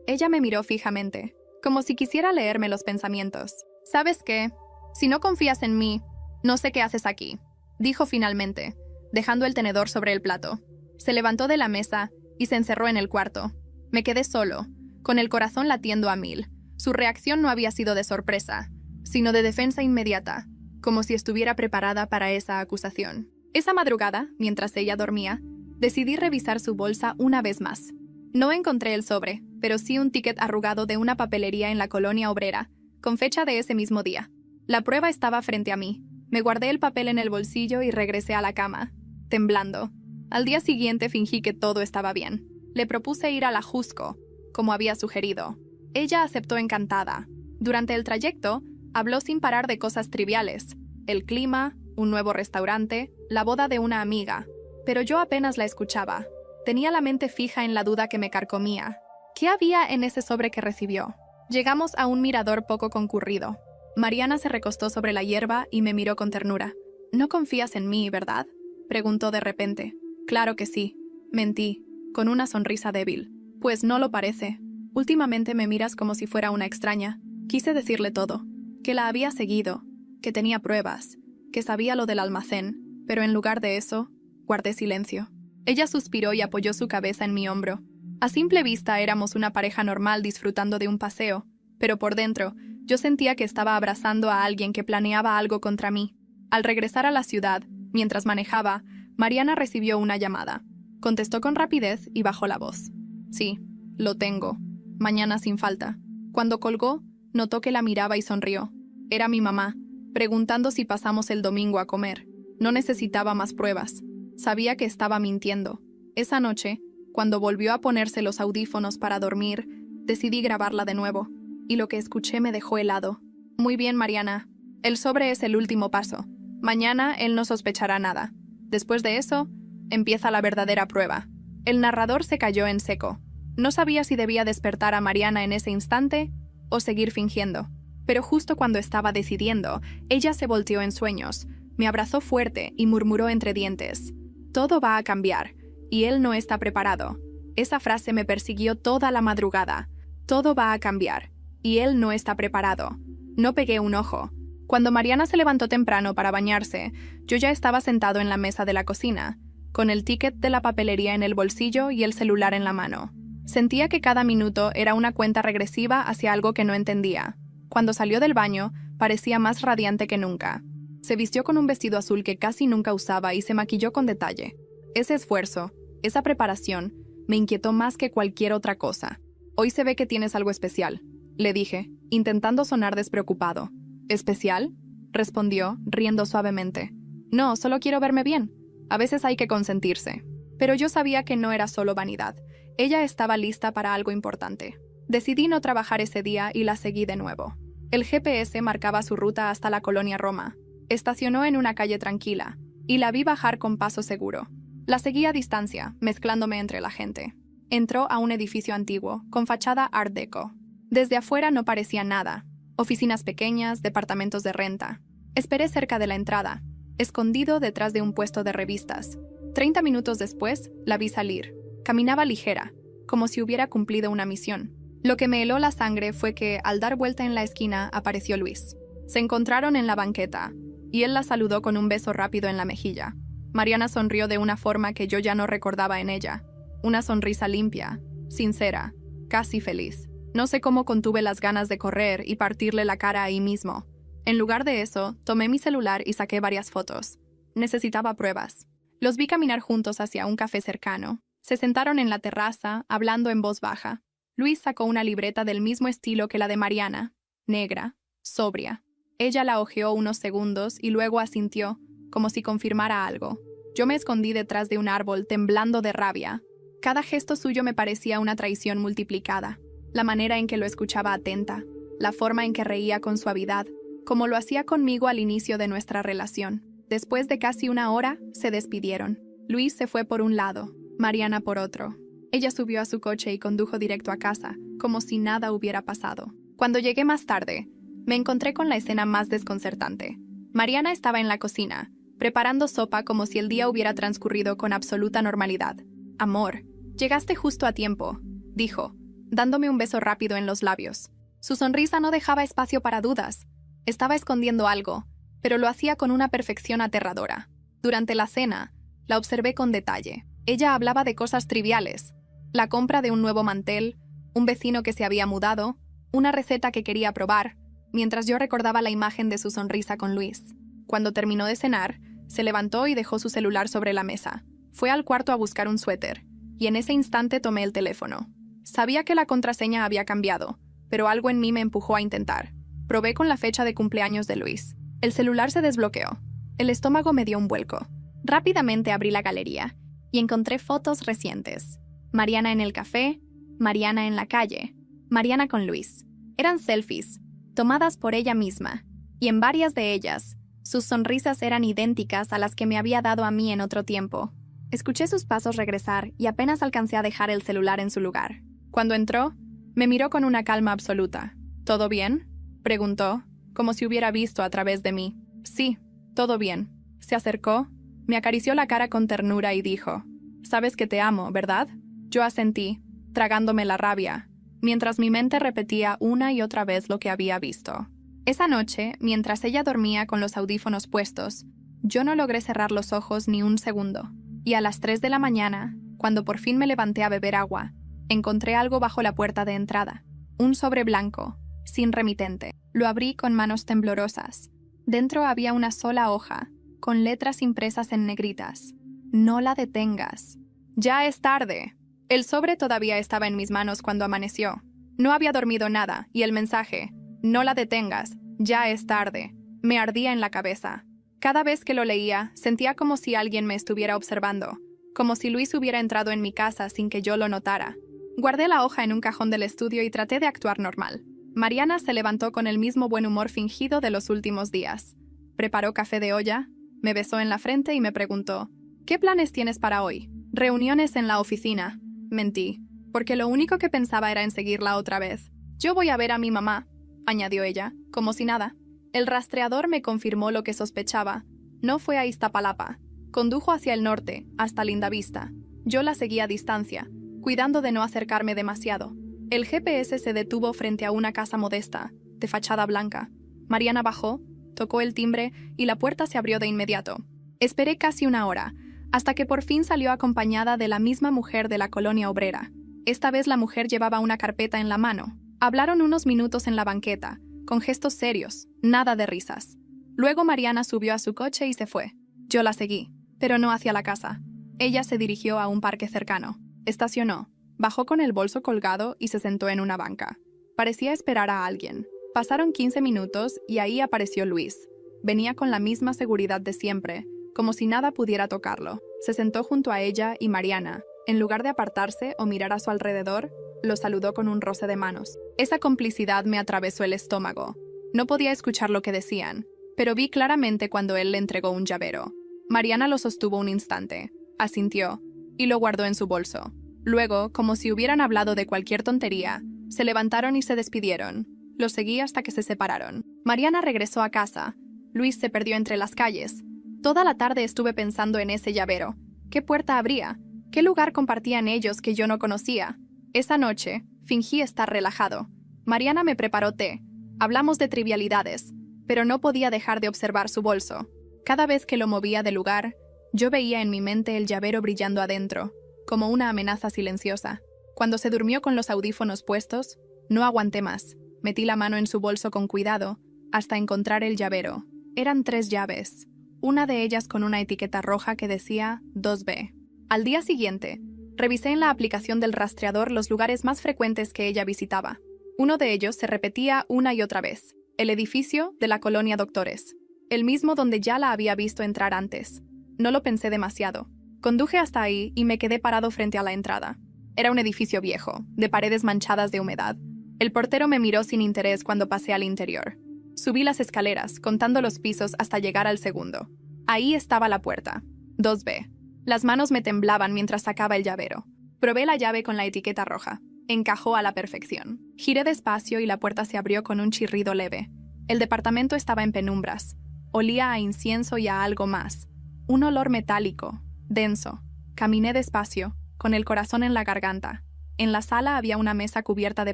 Ella me miró fijamente, como si quisiera leerme los pensamientos. «¿Sabes qué? Si no confías en mí, no sé qué haces aquí», dijo finalmente, dejando el tenedor sobre el plato. Se levantó de la mesa y se encerró en el cuarto. Me quedé solo, con el corazón latiendo a 1000. Su reacción no había sido de sorpresa, sino de defensa inmediata, como si estuviera preparada para esa acusación. Esa madrugada, mientras ella dormía, decidí revisar su bolsa una vez más. No encontré el sobre, pero sí un ticket arrugado de una papelería en la colonia obrera, con fecha de ese mismo día. La prueba estaba frente a mí. Me guardé el papel en el bolsillo y regresé a la cama, temblando. Al día siguiente fingí que todo estaba bien. Le propuse ir a la Jusco, como había sugerido. Ella aceptó encantada. Durante el trayecto, habló sin parar de cosas triviales: el clima, un nuevo restaurante, la boda de una amiga. Pero yo apenas la escuchaba. Tenía la mente fija en la duda que me carcomía. ¿Qué había en ese sobre que recibió? Llegamos a un mirador poco concurrido. Mariana se recostó sobre la hierba y me miró con ternura. «¿No confías en mí, verdad?», preguntó de repente. «Claro que sí», mentí, con una sonrisa débil. «Pues no lo parece. Últimamente me miras como si fuera una extraña». Quise decirle todo, que la había seguido, que tenía pruebas, que sabía lo del almacén, pero en lugar de eso, guardé silencio. Ella suspiró y apoyó su cabeza en mi hombro. A simple vista éramos una pareja normal disfrutando de un paseo, pero por dentro, yo sentía que estaba abrazando a alguien que planeaba algo contra mí. Al regresar a la ciudad, mientras manejaba, Mariana recibió una llamada. Contestó con rapidez y bajó la voz. «Sí, lo tengo. Mañana sin falta». Cuando colgó, notó que la miraba y sonrió. Era mi mamá, preguntando si pasamos el domingo a comer. No necesitaba más pruebas. Sabía que estaba mintiendo. Esa noche, cuando volvió a ponerse los audífonos para dormir, decidí grabarla de nuevo. Y lo que escuché me dejó helado. «Muy bien, Mariana. El sobre es el último paso. Mañana él no sospechará nada. Después de eso, empieza la verdadera prueba». El narrador se cayó en seco. No sabía si debía despertar a Mariana en ese instante o seguir fingiendo. Pero justo cuando estaba decidiendo, ella se volteó en sueños, me abrazó fuerte y murmuró entre dientes: «Todo va a cambiar, y él no está preparado». Esa frase me persiguió toda la madrugada. Todo va a cambiar, y él no está preparado. No pegué un ojo. Cuando Mariana se levantó temprano para bañarse, yo ya estaba sentado en la mesa de la cocina, con el ticket de la papelería en el bolsillo y el celular en la mano. Sentía que cada minuto era una cuenta regresiva hacia algo que no entendía. Cuando salió del baño, parecía más radiante que nunca. Se vistió con un vestido azul que casi nunca usaba y se maquilló con detalle. Ese esfuerzo, esa preparación, me inquietó más que cualquier otra cosa. «Hoy se ve que tienes algo especial», le dije, intentando sonar despreocupado. «¿Especial?», respondió, riendo suavemente. «No, solo quiero verme bien. A veces hay que consentirse». Pero yo sabía que no era solo vanidad. Ella estaba lista para algo importante. Decidí no trabajar ese día y la seguí de nuevo. El GPS marcaba su ruta hasta la colonia Roma. Estacionó en una calle tranquila, y la vi bajar con paso seguro. La seguí a distancia, mezclándome entre la gente. Entró a un edificio antiguo, con fachada Art Deco. Desde afuera no parecía nada. Oficinas pequeñas, departamentos de renta. Esperé cerca de la entrada, escondido detrás de un puesto de revistas. 30 minutos después, la vi salir. Caminaba ligera, como si hubiera cumplido una misión. Lo que me heló la sangre fue que, al dar vuelta en la esquina, apareció Luis. Se encontraron en la banqueta, y él la saludó con un beso rápido en la mejilla. Mariana sonrió de una forma que yo ya no recordaba en ella. Una sonrisa limpia, sincera, casi feliz. No sé cómo contuve las ganas de correr y partirle la cara ahí mismo. En lugar de eso, tomé mi celular y saqué varias fotos. Necesitaba pruebas. Los vi caminar juntos hacia un café cercano. Se sentaron en la terraza, hablando en voz baja. Luis sacó una libreta del mismo estilo que la de Mariana, negra, sobria. Ella la hojeó unos segundos y luego asintió, como si confirmara algo. Yo me escondí detrás de un árbol, temblando de rabia. Cada gesto suyo me parecía una traición multiplicada. La manera en que lo escuchaba atenta, la forma en que reía con suavidad, como lo hacía conmigo al inicio de nuestra relación. Después de casi una hora, se despidieron. Luis se fue por un lado, Mariana por otro. Ella subió a su coche y condujo directo a casa, como si nada hubiera pasado. Cuando llegué más tarde, me encontré con la escena más desconcertante. Mariana estaba en la cocina, preparando sopa como si el día hubiera transcurrido con absoluta normalidad. «Amor, llegaste justo a tiempo», dijo, dándome un beso rápido en los labios. Su sonrisa no dejaba espacio para dudas. Estaba escondiendo algo, pero lo hacía con una perfección aterradora. Durante la cena, la observé con detalle. Ella hablaba de cosas triviales: la compra de un nuevo mantel, un vecino que se había mudado, una receta que quería probar, mientras yo recordaba la imagen de su sonrisa con Luis. Cuando terminó de cenar, se levantó y dejó su celular sobre la mesa. Fue al cuarto a buscar un suéter, y en ese instante tomé el teléfono. Sabía que la contraseña había cambiado, pero algo en mí me empujó a intentar. Probé con la fecha de cumpleaños de Luis. El celular se desbloqueó. El estómago me dio un vuelco. Rápidamente abrí la galería y encontré fotos recientes. Mariana en el café, Mariana en la calle, Mariana con Luis. Eran selfies, tomadas por ella misma, y en varias de ellas, sus sonrisas eran idénticas a las que me había dado a mí en otro tiempo. Escuché sus pasos regresar y apenas alcancé a dejar el celular en su lugar. Cuando entró, me miró con una calma absoluta. «¿Todo bien?», preguntó, como si hubiera visto a través de mí. «Sí, todo bien». Se acercó, me acarició la cara con ternura y dijo: «Sabes que te amo, ¿verdad?». Yo asentí, tragándome la rabia, mientras mi mente repetía una y otra vez lo que había visto. Esa noche, mientras ella dormía con los audífonos puestos, yo no logré cerrar los ojos ni un segundo. Y a las 3 de la mañana, cuando por fin me levanté a beber agua, encontré algo bajo la puerta de entrada. Un sobre blanco, sin remitente. Lo abrí con manos temblorosas. Dentro había una sola hoja, con letras impresas en negritas. «No la detengas. Ya es tarde». El sobre todavía estaba en mis manos cuando amaneció. No había dormido nada, y el mensaje: «No la detengas. Ya es tarde», me ardía en la cabeza. Cada vez que lo leía, sentía como si alguien me estuviera observando, como si Luis hubiera entrado en mi casa sin que yo lo notara. Guardé la hoja en un cajón del estudio y traté de actuar normal. Mariana se levantó con el mismo buen humor fingido de los últimos días. Preparó café de olla, me besó en la frente y me preguntó: «¿Qué planes tienes para hoy?». «Reuniones en la oficina». Mentí, porque lo único que pensaba era en seguirla otra vez. «Yo voy a ver a mi mamá», añadió ella, como si nada. El rastreador me confirmó lo que sospechaba. No fue a Iztapalapa. Condujo hacia el norte, hasta Lindavista. Yo la seguí a distancia, cuidando de no acercarme demasiado. El GPS se detuvo frente a una casa modesta, de fachada blanca. Mariana bajó, tocó el timbre y la puerta se abrió de inmediato. Esperé casi una hora, hasta que por fin salió acompañada de la misma mujer de la colonia obrera. Esta vez la mujer llevaba una carpeta en la mano. Hablaron unos minutos en la banqueta, con gestos serios, nada de risas. Luego Mariana subió a su coche y se fue. Yo la seguí, pero no hacia la casa. Ella se dirigió a un parque cercano. Estacionó, bajó con el bolso colgado y se sentó en una banca. Parecía esperar a alguien. Pasaron 15 minutos y ahí apareció Luis. Venía con la misma seguridad de siempre, como si nada pudiera tocarlo. Se sentó junto a ella y Mariana. En lugar de apartarse o mirar a su alrededor, lo saludó con un roce de manos. Esa complicidad me atravesó el estómago. No podía escuchar lo que decían, pero vi claramente cuando él le entregó un llavero. Mariana lo sostuvo un instante, asintió, y lo guardó en su bolso. Luego, como si hubieran hablado de cualquier tontería, se levantaron y se despidieron. Los seguí hasta que se separaron. Mariana regresó a casa. Luis se perdió entre las calles. Toda la tarde estuve pensando en ese llavero. ¿Qué puerta abría? ¿Qué lugar compartían ellos que yo no conocía? Esa noche, Fingí estar relajado. Mariana me preparó té. Hablamos de trivialidades, pero no podía dejar de observar su bolso. Cada vez que lo movía de lugar, yo veía en mi mente el llavero brillando adentro, como una amenaza silenciosa. Cuando se durmió con los audífonos puestos, no aguanté más. Metí la mano en su bolso con cuidado, hasta encontrar el llavero. Eran 3 llaves, una de ellas con una etiqueta roja que decía 2B. Al día siguiente, revisé en la aplicación del rastreador los lugares más frecuentes que ella visitaba. Uno de ellos se repetía una y otra vez: el edificio de la colonia Doctores, el mismo donde ya la había visto entrar antes. No lo pensé demasiado. Conduje hasta ahí y me quedé parado frente a la entrada. Era un edificio viejo, de paredes manchadas de humedad. El portero me miró sin interés cuando pasé al interior. Subí las escaleras, contando los pisos hasta llegar al segundo. Ahí estaba la puerta. 2B. Las manos me temblaban mientras sacaba el llavero. Probé la llave con la etiqueta roja. Encajó a la perfección. Giré despacio y la puerta se abrió con un chirrido leve. El departamento estaba en penumbras. Olía a incienso y a algo más. Un olor metálico, denso. Caminé despacio, con el corazón en la garganta. En la sala había una mesa cubierta de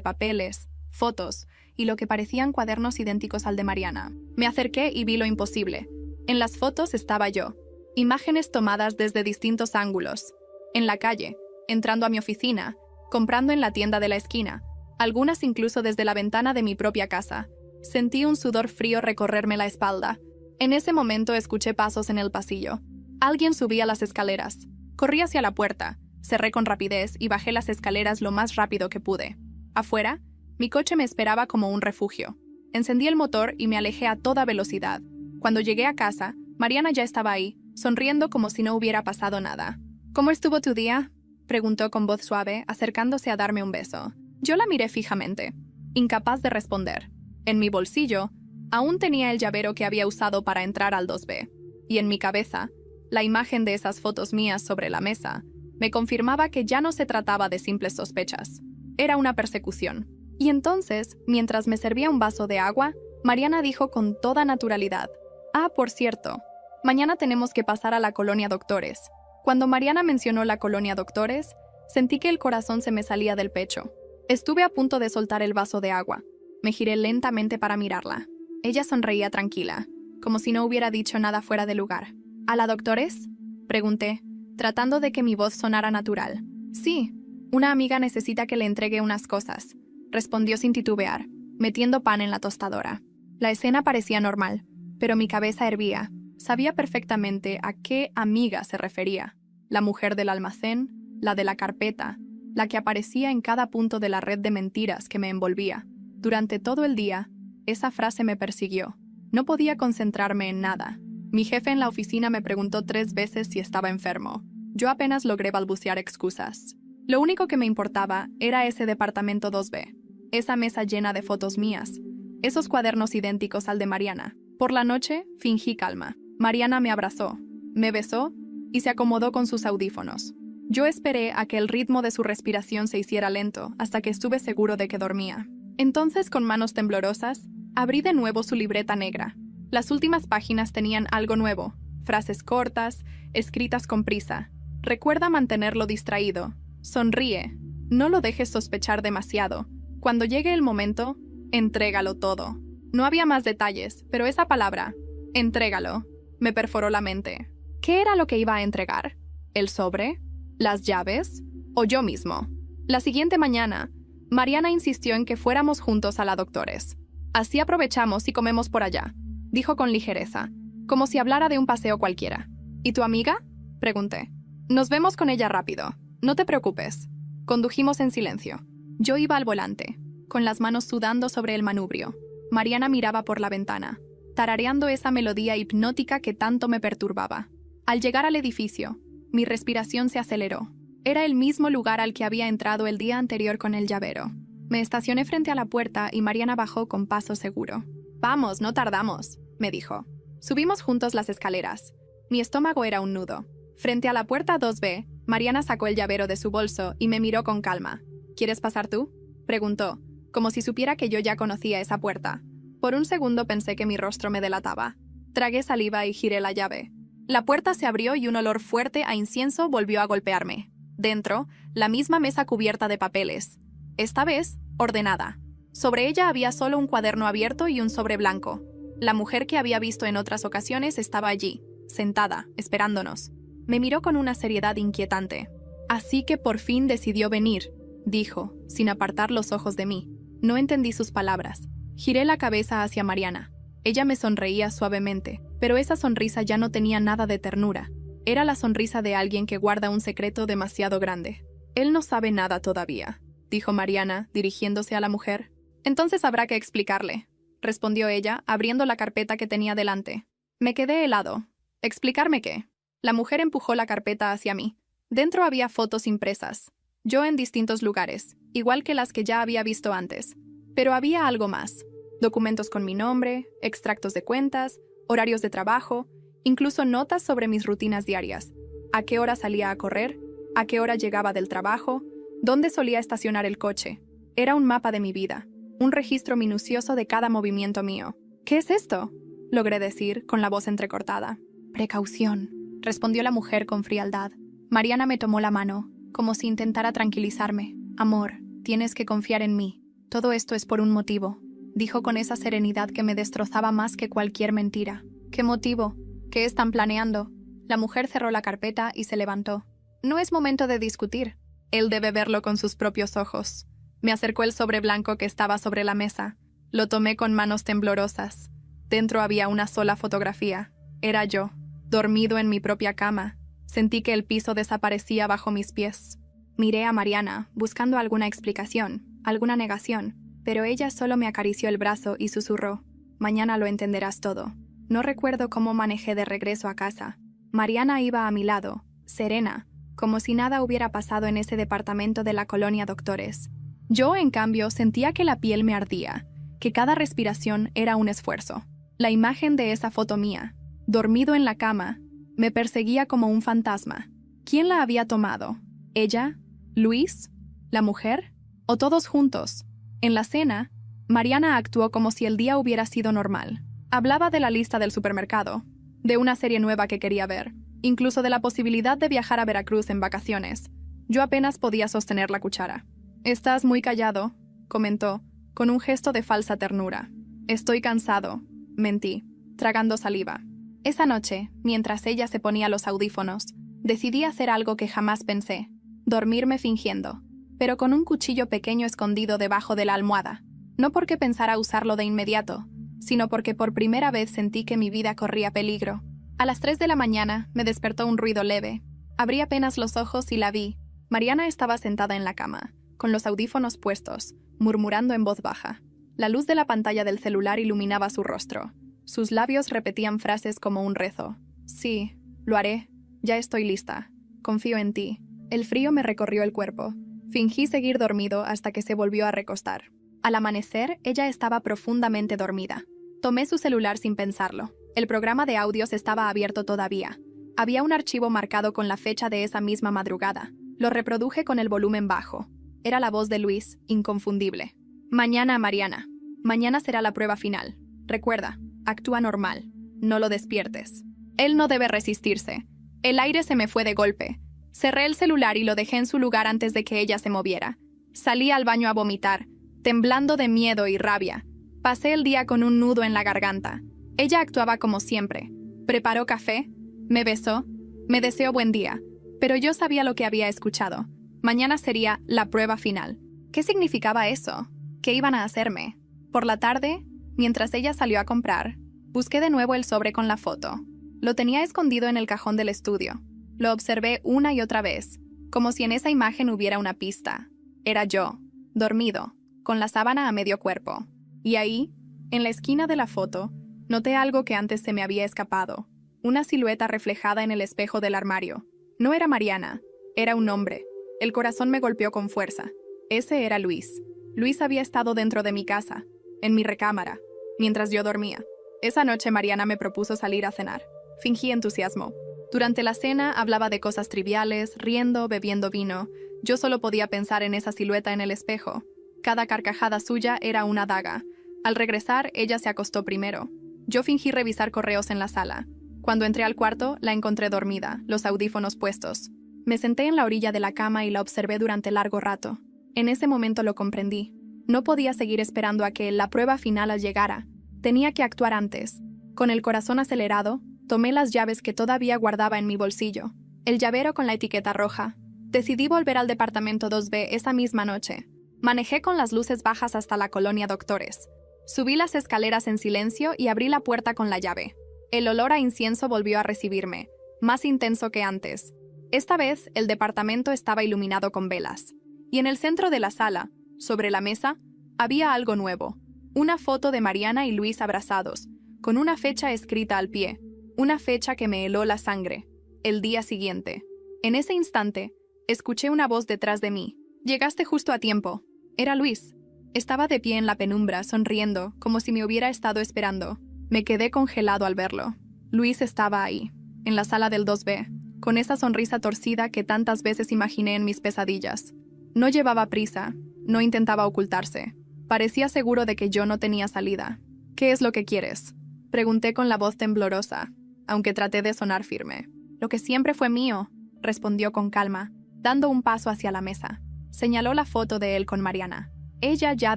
papeles, fotos y lo que parecían cuadernos idénticos al de Mariana. Me acerqué y vi lo imposible. En las fotos estaba yo. Imágenes tomadas desde distintos ángulos. En la calle, entrando a mi oficina, comprando en la tienda de la esquina, algunas incluso desde la ventana de mi propia casa. Sentí un sudor frío recorrerme la espalda. En ese momento escuché pasos en el pasillo. Alguien subía las escaleras. Corrí hacia la puerta, cerré con rapidez y bajé las escaleras lo más rápido que pude. Afuera, mi coche me esperaba como un refugio. Encendí el motor y me alejé a toda velocidad. Cuando llegué a casa, Mariana ya estaba ahí, sonriendo como si no hubiera pasado nada. ¿Cómo estuvo tu día?, preguntó con voz suave, acercándose a darme un beso. Yo la miré fijamente, incapaz de responder. En mi bolsillo, aún tenía el llavero que había usado para entrar al 2B. Y en mi cabeza, la imagen de esas fotos mías sobre la mesa me confirmaba que ya no se trataba de simples sospechas. Era una persecución. Y entonces, mientras me servía un vaso de agua, Mariana dijo con toda naturalidad: «Ah, por cierto, mañana tenemos que pasar a la colonia Doctores». Cuando Mariana mencionó la colonia Doctores, sentí que el corazón se me salía del pecho. Estuve a punto de soltar el vaso de agua. Me giré lentamente para mirarla. Ella sonreía tranquila, como si no hubiera dicho nada fuera de lugar. ¿A la Doctores?, pregunté, tratando de que mi voz sonara natural. «Sí, una amiga necesita que le entregue unas cosas», respondió sin titubear, metiendo pan en la tostadora. La escena parecía normal, pero mi cabeza hervía. Sabía perfectamente a qué amiga se refería. La mujer del almacén, la de la carpeta, la que aparecía en cada punto de la red de mentiras que me envolvía. Durante todo el día, esa frase me persiguió. No podía concentrarme en nada. Mi jefe en la oficina me preguntó 3 veces si estaba enfermo. Yo apenas logré balbucear excusas. Lo único que me importaba era ese departamento 2B, esa mesa llena de fotos mías, esos cuadernos idénticos al de Mariana. Por la noche, fingí calma. Mariana me abrazó, me besó y se acomodó con sus audífonos. Yo esperé a que el ritmo de su respiración se hiciera lento hasta que estuve seguro de que dormía. Entonces, con manos temblorosas, abrí de nuevo su libreta negra. Las últimas páginas tenían algo nuevo, frases cortas, escritas con prisa. Recuerda mantenerlo distraído. Sonríe. No lo dejes sospechar demasiado. Cuando llegue el momento, entrégalo todo. No había más detalles, pero esa palabra, entrégalo, me perforó la mente. ¿Qué era lo que iba a entregar? ¿El sobre? ¿Las llaves? ¿O yo mismo? La siguiente mañana, Mariana insistió en que fuéramos juntos a la Doctores. «Así aprovechamos y comemos por allá», dijo con ligereza, como si hablara de un paseo cualquiera. «¿Y tu amiga?», pregunté. «Nos vemos con ella rápido. No te preocupes». Condujimos en silencio. Yo iba al volante, con las manos sudando sobre el manubrio. Mariana miraba por la ventana, tarareando esa melodía hipnótica que tanto me perturbaba. Al llegar al edificio, mi respiración se aceleró. Era el mismo lugar al que había entrado el día anterior con el llavero. Me estacioné frente a la puerta y Mariana bajó con paso seguro. «Vamos, no tardamos», me dijo. Subimos juntos las escaleras. Mi estómago era un nudo. Frente a la puerta 2B, Mariana sacó el llavero de su bolso y me miró con calma. «¿Quieres pasar tú?», preguntó, como si supiera que yo ya conocía esa puerta. Por un segundo pensé que mi rostro me delataba. Tragué saliva y giré la llave. La puerta se abrió y un olor fuerte a incienso volvió a golpearme. Dentro, la misma mesa cubierta de papeles. esta vez, ordenada. Sobre ella había solo un cuaderno abierto y un sobre blanco. La mujer que había visto en otras ocasiones estaba allí, sentada, esperándonos. Me miró con una seriedad inquietante. Así que por fin decidió venir, dijo, sin apartar los ojos de mí. No entendí sus palabras. Giré la cabeza hacia Mariana. Ella me sonreía suavemente, pero esa sonrisa ya no tenía nada de ternura. Era la sonrisa de alguien que guarda un secreto demasiado grande. Él no sabe nada todavía, dijo Mariana, dirigiéndose a la mujer. Entonces habrá que explicarle, respondió ella, abriendo la carpeta que tenía delante. Me quedé helado. ¿Explicarme qué? La mujer empujó la carpeta hacia mí. Dentro había fotos impresas. Yo en distintos lugares, igual que las que ya había visto antes. Pero había algo más. Documentos con mi nombre, extractos de cuentas, horarios de trabajo, incluso notas sobre mis rutinas diarias. A qué hora salía a correr, a qué hora llegaba del trabajo, dónde solía estacionar el coche. Era un mapa de mi vida, un registro minucioso de cada movimiento mío. ¿Qué es esto?, logré decir, con la voz entrecortada. Precaución, respondió la mujer con frialdad. Mariana me tomó la mano, como si intentara tranquilizarme. Amor, tienes que confiar en mí. Todo esto es por un motivo, dijo con esa serenidad que me destrozaba más que cualquier mentira. ¿Qué motivo? ¿Qué están planeando? La mujer cerró la carpeta y se levantó. No es momento de discutir. Él debe verlo con sus propios ojos. Me acercó el sobre blanco que estaba sobre la mesa. Lo tomé con manos temblorosas. Dentro había una sola fotografía. Era yo, dormido en mi propia cama. Sentí que el piso desaparecía bajo mis pies. Miré a Mariana, buscando alguna explicación, alguna negación, pero ella solo me acarició el brazo y susurró: mañana lo entenderás todo. No recuerdo cómo manejé de regreso a casa. Mariana iba a mi lado, serena, como si nada hubiera pasado en ese departamento de la colonia Doctores. Yo, en cambio, sentía que la piel me ardía, que cada respiración era un esfuerzo. La imagen de esa foto mía, dormido en la cama, me perseguía como un fantasma. ¿Quién la había tomado? ¿Ella? ¿Luis? ¿La mujer? ¿O todos juntos? En la cena, Mariana actuó como si el día hubiera sido normal. Hablaba de la lista del supermercado, de una serie nueva que quería ver, incluso de la posibilidad de viajar a Veracruz en vacaciones. Yo apenas podía sostener la cuchara. «Estás muy callado», comentó, con un gesto de falsa ternura. «Estoy cansado», mentí, tragando saliva. Esa noche, mientras ella se ponía los audífonos, decidí hacer algo que jamás pensé: dormirme fingiendo, pero con un cuchillo pequeño escondido debajo de la almohada. No porque pensara usarlo de inmediato, sino porque por primera vez sentí que mi vida corría peligro. A las 3 de la mañana me despertó un ruido leve. Abrí apenas los ojos y la vi. Mariana estaba sentada en la cama, con los audífonos puestos, murmurando en voz baja. La luz de la pantalla del celular iluminaba su rostro. Sus labios repetían frases como un rezo. «Sí, lo haré. Ya estoy lista. Confío en ti». El frío me recorrió el cuerpo. Fingí seguir dormido hasta que se volvió a recostar. Al amanecer, ella estaba profundamente dormida. Tomé su celular sin pensarlo. El programa de audios estaba abierto todavía. Había un archivo marcado con la fecha de esa misma madrugada. Lo reproduje con el volumen bajo. Era la voz de Luis, inconfundible. «Mañana, Mariana. Mañana será la prueba final. Recuerda, actúa normal. No lo despiertes». Él no debe resistirse. El aire se me fue de golpe. Cerré el celular y lo dejé en su lugar antes de que ella se moviera. Salí al baño a vomitar, temblando de miedo y rabia. Pasé el día con un nudo en la garganta. Ella actuaba como siempre. Preparó café, me besó, me deseó buen día, pero yo sabía lo que había escuchado. Mañana sería la prueba final. ¿Qué significaba eso? ¿Qué iban a hacerme? Por la tarde, mientras ella salió a comprar, busqué de nuevo el sobre con la foto. Lo tenía escondido en el cajón del estudio. Lo observé una y otra vez, como si en esa imagen hubiera una pista. Era yo, dormido, con la sábana a medio cuerpo. Y ahí, en la esquina de la foto, noté algo que antes se me había escapado. Una silueta reflejada en el espejo del armario. No era Mariana, era un hombre. El corazón me golpeó con fuerza. Ese era Luis. Luis había estado dentro de mi casa, en mi recámara, mientras yo dormía. Esa noche Mariana me propuso salir a cenar. Fingí entusiasmo. Durante la cena hablaba de cosas triviales, riendo, bebiendo vino. Yo solo podía pensar en esa silueta en el espejo. Cada carcajada suya era una daga. Al regresar, ella se acostó primero. Yo fingí revisar correos en la sala. Cuando entré al cuarto, la encontré dormida, los audífonos puestos. Me senté en la orilla de la cama y la observé durante largo rato. En ese momento lo comprendí. No podía seguir esperando a que la prueba final llegara. Tenía que actuar antes. Con el corazón acelerado, tomé las llaves que todavía guardaba en mi bolsillo. El llavero con la etiqueta roja. Decidí volver al departamento 2B esa misma noche. Manejé con las luces bajas hasta la colonia Doctores. Subí las escaleras en silencio y abrí la puerta con la llave. El olor a incienso volvió a recibirme, más intenso que antes. Esta vez, el departamento estaba iluminado con velas. Y en el centro de la sala, sobre la mesa, había algo nuevo. Una foto de Mariana y Luis abrazados, con una fecha escrita al pie. Una fecha que me heló la sangre. El día siguiente. En ese instante, escuché una voz detrás de mí. «Llegaste justo a tiempo». Era Luis. Estaba de pie en la penumbra, sonriendo, como si me hubiera estado esperando. Me quedé congelado al verlo. Luis estaba ahí, en la sala del 2B, con esa sonrisa torcida que tantas veces imaginé en mis pesadillas. No llevaba prisa, no intentaba ocultarse. Parecía seguro de que yo no tenía salida. «¿Qué es lo que quieres?», pregunté con la voz temblorosa, aunque traté de sonar firme. «Lo que siempre fue mío», respondió con calma, dando un paso hacia la mesa. Señaló la foto de él con Mariana. «Ella ya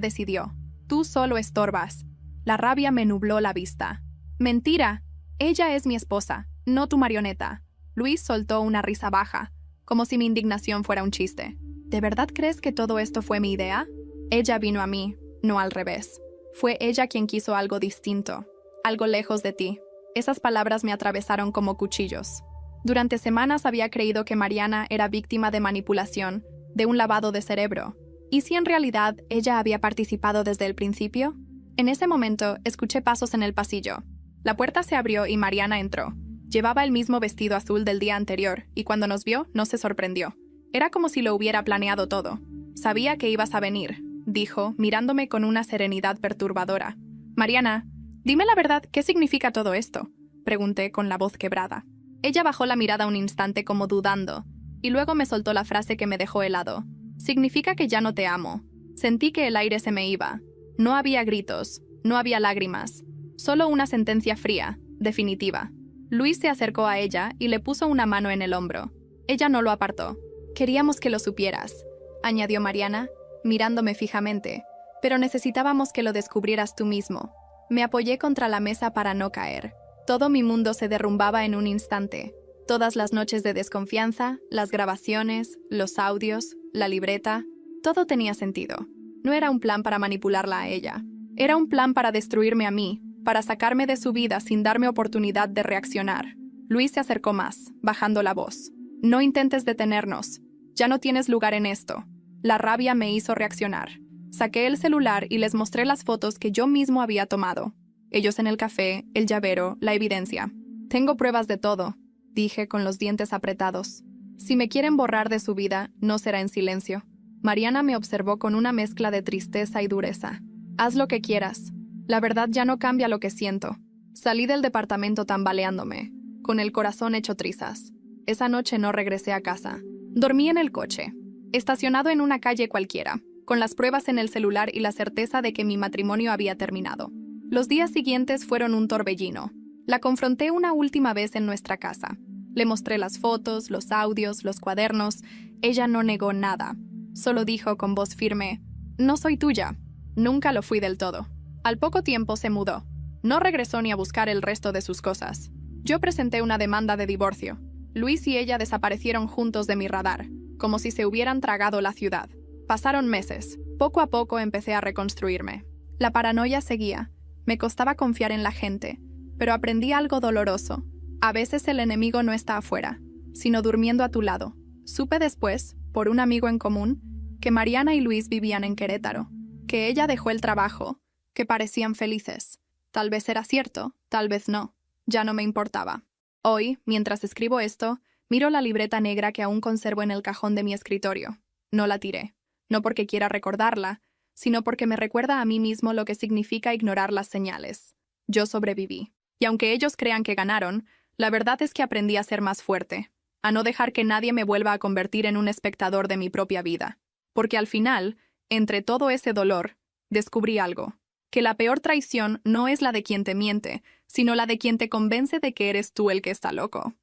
decidió. Tú solo estorbas». La rabia me nubló la vista. «Mentira. Ella es mi esposa, no tu marioneta». Luis soltó una risa baja, como si mi indignación fuera un chiste. «¿De verdad crees que todo esto fue mi idea?» «Ella vino a mí, no al revés. Fue ella quien quiso algo distinto, algo lejos de ti». Esas palabras me atravesaron como cuchillos. Durante semanas había creído que Mariana era víctima de manipulación, de un lavado de cerebro. ¿Y si en realidad ella había participado desde el principio? En ese momento, escuché pasos en el pasillo. La puerta se abrió y Mariana entró. Llevaba el mismo vestido azul del día anterior, y cuando nos vio, no se sorprendió. Era como si lo hubiera planeado todo. «Sabía que ibas a venir», dijo, mirándome con una serenidad perturbadora. «Mariana, dime la verdad, ¿qué significa todo esto?», pregunté con la voz quebrada. Ella bajó la mirada un instante como dudando, y luego me soltó la frase que me dejó helado. «Significa que ya no te amo». Sentí que el aire se me iba. No había gritos, no había lágrimas, solo una sentencia fría, definitiva. Luis se acercó a ella y le puso una mano en el hombro. Ella no lo apartó. «Queríamos que lo supieras», añadió Mariana, mirándome fijamente, «pero necesitábamos que lo descubrieras tú mismo». Me apoyé contra la mesa para no caer. Todo mi mundo se derrumbaba en un instante. Todas las noches de desconfianza, las grabaciones, los audios, la libreta, todo tenía sentido. No era un plan para manipularla a ella. Era un plan para destruirme a mí, para sacarme de su vida sin darme oportunidad de reaccionar. Luis se acercó más, bajando la voz. «No intentes detenernos. Ya no tienes lugar en esto». La rabia me hizo reaccionar. Saqué el celular y les mostré las fotos que yo mismo había tomado. Ellos en el café, el llavero, la evidencia. «Tengo pruebas de todo», dije con los dientes apretados. «Si me quieren borrar de su vida, no será en silencio». Mariana me observó con una mezcla de tristeza y dureza. «Haz lo que quieras. La verdad ya no cambia lo que siento». Salí del departamento tambaleándome, con el corazón hecho trizas. Esa noche no regresé a casa. Dormí en el coche, estacionado en una calle cualquiera, con las pruebas en el celular y la certeza de que mi matrimonio había terminado. Los días siguientes fueron un torbellino. La confronté una última vez en nuestra casa. Le mostré las fotos, los audios, los cuadernos. Ella no negó nada. Solo dijo con voz firme: «No soy tuya». Nunca lo fui del todo. Al poco tiempo se mudó. No regresó ni a buscar el resto de sus cosas. Yo presenté una demanda de divorcio. Luis y ella desaparecieron juntos de mi radar, como si se hubieran tragado la ciudad. Pasaron meses. Poco a poco empecé a reconstruirme. La paranoia seguía. Me costaba confiar en la gente, pero aprendí algo doloroso. A veces el enemigo no está afuera, sino durmiendo a tu lado. Supe después, por un amigo en común, que Mariana y Luis vivían en Querétaro, que ella dejó el trabajo, que parecían felices. Tal vez era cierto, tal vez no. Ya no me importaba. Hoy, mientras escribo esto, miro la libreta negra que aún conservo en el cajón de mi escritorio. No la tiré, no porque quiera recordarla, sino porque me recuerda a mí mismo lo que significa ignorar las señales. Yo sobreviví. Y aunque ellos crean que ganaron, la verdad es que aprendí a ser más fuerte, a no dejar que nadie me vuelva a convertir en un espectador de mi propia vida. Porque al final, entre todo ese dolor, descubrí algo. Que la peor traición no es la de quien te miente, sino la de quien te convence de que eres tú el que está loco.